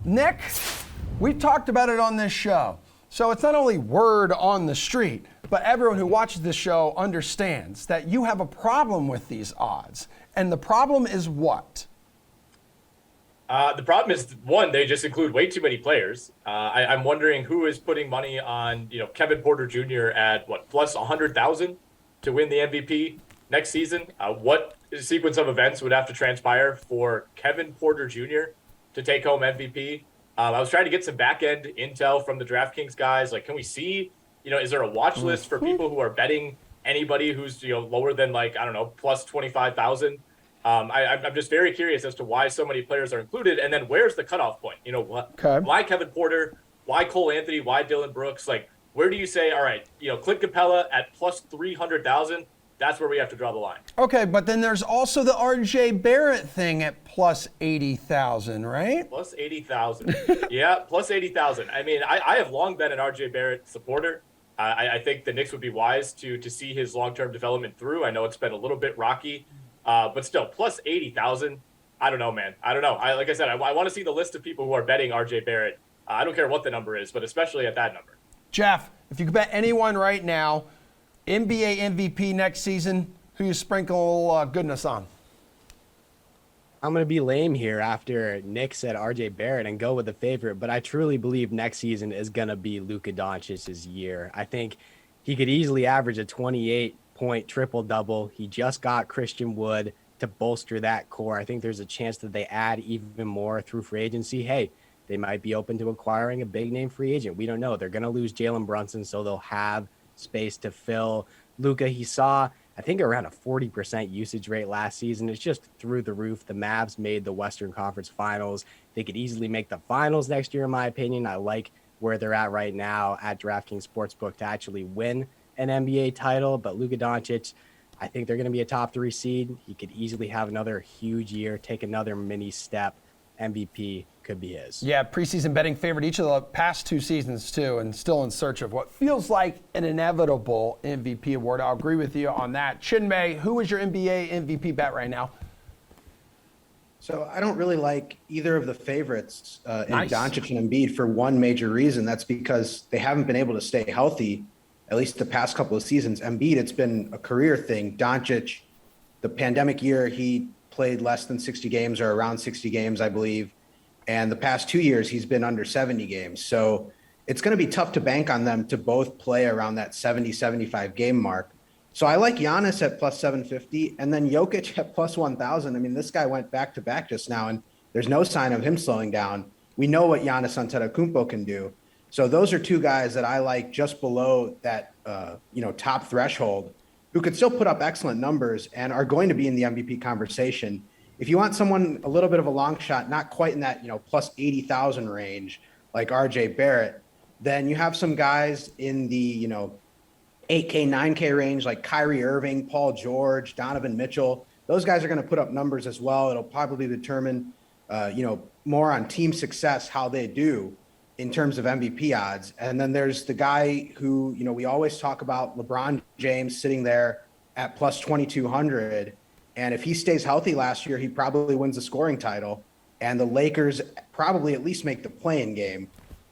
Nick, we've talked about it on this show. So it's not only word on the street, but everyone who watches this show understands that you have a problem with these odds. And the problem is what? The problem is, one, they just include way too many players. I'm wondering who is putting money on, Kevin Porter Jr. at plus 100,000 to win the MVP next season. What sequence of events would have to transpire for Kevin Porter Jr. to take home MVP? I was trying to get some back end intel from the DraftKings guys. Like, can we see, is there a watch list for people who are betting anybody who's, lower than plus 25,000? I'm just very curious as to why so many players are included. And then where's the cutoff point? Why Kevin Porter? Why Cole Anthony? Why Dylan Brooks? Like, where do you say, all right, Clint Capella at plus 300,000? That's where we have to draw the line. Okay, but then there's also the RJ Barrett thing at plus 80,000, right? Plus 80,000. Yeah, plus 80,000. I mean, I have long been an RJ Barrett supporter. I think the Knicks would be wise to see his long-term development through. I know it's been a little bit rocky, but still, plus 80,000. I don't know, man. I don't know. Like I said, I want to see the list of people who are betting RJ Barrett. I don't care what the number is, but especially at that number. Jeff, if you could bet anyone right now, NBA MVP next season, who you sprinkle goodness on? I'm going to be lame here after Nick said RJ Barrett and go with the favorite, but I truly believe next season is going to be Luka Dončić's year. I think he could easily average a 28-point triple-double. He just got Christian Wood to bolster that core. I think there's a chance that they add even more through free agency. Hey, they might be open to acquiring a big-name free agent. We don't know. They're going to lose Jalen Brunson, so they'll have space to fill. Luka, he saw, I think, around a 40% usage rate last season. It's just through the roof. The Mavs made the Western Conference Finals. They could easily make the finals next year, in my opinion. I like where they're at right now at DraftKings Sportsbook to actually win an NBA title. But Luka Dončić, I think they're going to be a top 3 seed. He could easily have another huge year, take another mini step. MVP could be his. Yeah, preseason betting favorite each of the past 2 seasons too, and still in search of what feels like an inevitable MVP award. I'll agree with you on that. Chinmay, who is your NBA MVP bet right now? So I don't really like either of the favorites in Nice. Dončić and Embiid for one major reason. That's because they haven't been able to stay healthy, at least the past couple of seasons. Embiid, it's been a career thing. Dončić, the pandemic year, he played less than 60 games or around 60 games, I believe. And the past 2 years, he's been under 70 games. So it's going to be tough to bank on them to both play around that 70, 75 game mark. So I like Giannis at plus 750 and then Jokic at plus 1,000. I mean, this guy went back to back just now, and there's no sign of him slowing down. We know what Giannis Antetokounmpo can do. So those are 2 guys that I like just below that, top threshold, who could still put up excellent numbers and are going to be in the MVP conversation. If you want someone a little bit of a long shot, not quite in that, plus 80,000 range, like RJ Barrett, then you have some guys in the, 8K, 9K range, like Kyrie Irving, Paul George, Donovan Mitchell. Those guys are going to put up numbers as well. It'll probably determine, more on team success, how they do in terms of MVP odds. And then there's the guy who, we always talk about, LeBron James, sitting there at plus 2,200. And if he stays healthy last year, he probably wins the scoring title. And the Lakers probably at least make the play-in game,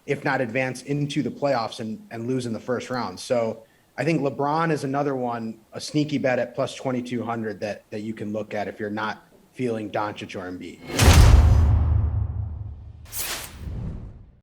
if not advance into the playoffs and lose in the first round. So I think LeBron is another one, a sneaky bet at plus 2,200 that you can look at if you're not feeling Dončić or Embiid.